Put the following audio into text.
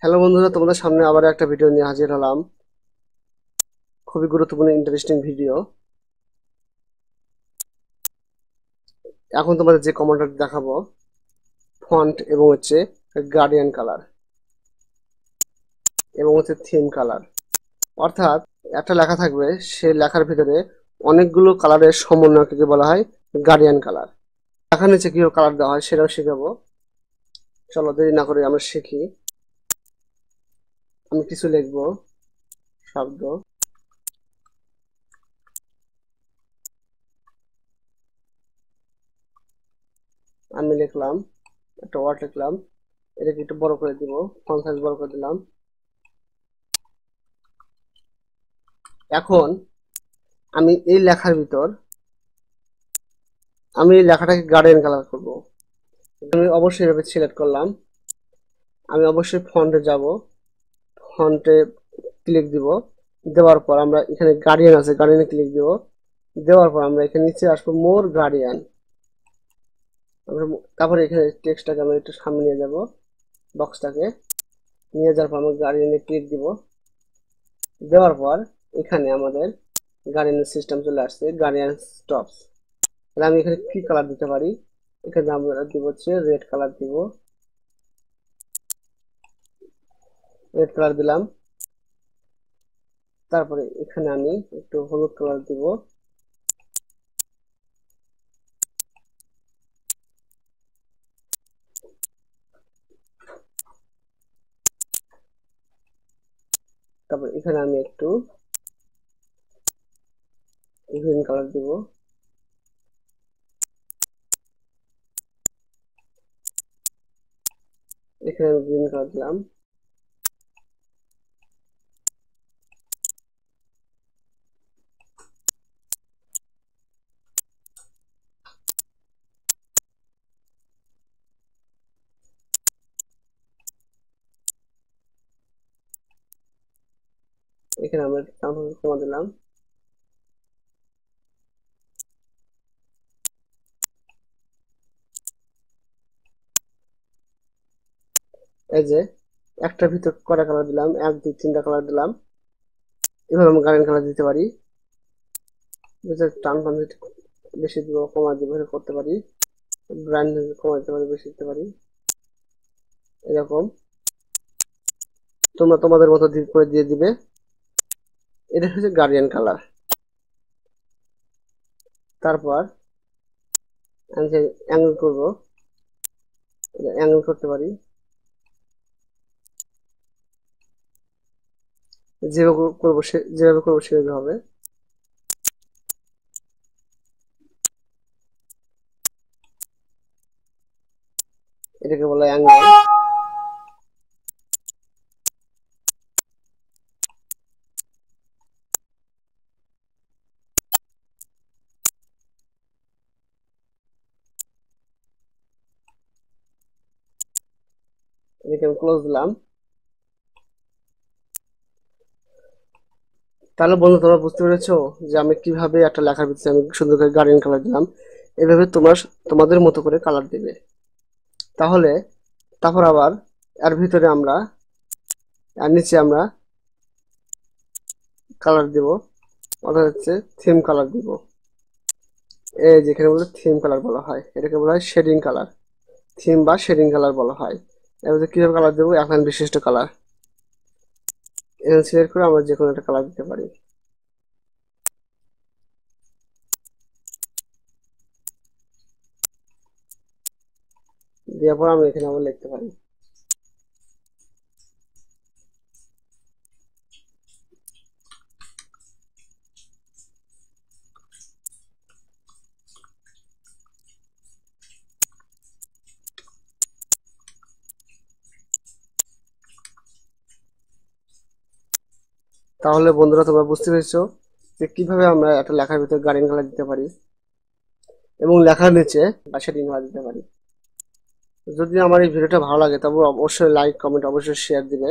Hello বন্ধুরা, তোমাদের সামনে আবার একটা ভিডিও নিয়ে হাজির হলাম। খুবই গুরুত্বপূর্ণ ইন্টারেস্টিং ভিডিও। এখন তোমাদের যে কমান্ডটা দেখাবো, ফন্ট এবং হচ্ছে গার্ডিয়ান কালার এবং হচ্ছে থিম কালার। অর্থাৎ একটা লেখা থাকবে, সেই লেখার ভিতরে অনেকগুলো কালারের সমন্বয়কে বলা হয় গার্ডিয়ান কালার। লেখার নিচে কিভাবে কালার দেওয়া হয় সেটাও শেখাবো। চলো দেরি না করে আমরা শিখি। আমি কিছু লিখবো শব্দ, আমি লিখলাম একটা ওয়ার্ড লিখলাম, এটাকে একটু বড় করে দিব, ফন্ট সাইজ বড় করে দিলাম। এখন আমি এই লেখার ভিতর আমি এই লেখাটাকে গার্ডিয়ান কালার করব। আমি অবশ্যই এভাবে সিলেক্ট করলাম। আমি অবশ্যই ফন্টে যাব, ফন্টে ক্লিক দিব। দেওয়ার পর আমরা এখানে গার্ডিয়ান আছে, গার্ডিয়ানে ক্লিক দিব। দেওয়ার পর আমরা এখানে নিচে আসবো মোর গার্ডিয়ান। তারপরে এখানে টেক্সটটাকে আমরা একটু সামনে নিয়ে যাব, বক্সটাকে নিয়ে যাওয়ার পর আমরা গার্ডিয়ানে ক্লিক দিব। দেওয়ার পর এখানে আমাদের গার্ডিয়ানের সিস্টেম চলে আসছে, গার্ডিয়ান স্টপস। তাহলে আমি এখানে কি কালার দিতে পারি? এখানে আমরা দিব হচ্ছে রেড কালার দিব, রেড কালার দিলাম। তারপরে এখানে আমি একটু হলুদ কালার দিব, তারপর এখানে আমি একটু গ্রিন কালার দিব, এখানে আমি গ্রিন কালার দিলাম। এখানে আমরা কমা দিলাম। এই যে একটার ভিতর কয়টা কালার দিলাম, 1 2 3টা কালার দিলাম। এভাবে আমরা গার্ডেন কালার দিতে পারি। টান টান বেশি দিব, কমা দিব, করতে পারি। ব্র্যান্ড কমা দিতে পারি, বেশি দিতে পারি। এরকম তোমরা তোমাদের মতো করে দিয়ে দিবে। এটা হচ্ছে গার্ডিয়ান কালার। তারপর আমি যে অ্যাঙ্গেল করবো, অ্যাঙ্গেল করতে পারি। যেভাবে করবো সেভাবে হবে। এটাকে বলা হয় অ্যাঙ্গেল। এটাকে আমি ক্লোজ দিলাম। তাহলে বন্ধু, তোমরা বুঝতে পেরেছো যে আমি কিভাবে একটা লেখার ভিতরে আমি সুন্দর করে গার্ডিয়ান কালার দিলাম। এভাবে তোমাদের মতো করে কালার দিবে। তাহলে তারপর আবার এর ভিতরে আমরা আর নিচে আমরা কালার দিব, অর্থাৎ হচ্ছে থিম কালার দিব। এই যেখানে বলে থিম কালার বলা হয়, এটাকে বলা হয় শেডিং কালার। থিম বা শেডিং কালার বলা হয়। এবার কিভাবে কালার দেবো? এখন বিশিষ্ট কালার এখানে সিলেক্ট করে আমরা যে কোনো একটা কালার দিতে পারি। দেওয়ার পর আমরা এখানে আবার লিখতে পারি। তাহলে বন্ধুরা, তোমরা বুঝতে পেরেছো যে কিভাবে আমরা একটা লেখার ভিতরে গার্ডিয়ান কালার দিতে পারি এবং লেখার নিচে বা শেডিং কালার দিতে পারি। যদি আমার এই ভিডিওটা ভালো লাগে তবে অবশ্যই লাইক, কমেন্ট, অবশ্যই শেয়ার দিবে।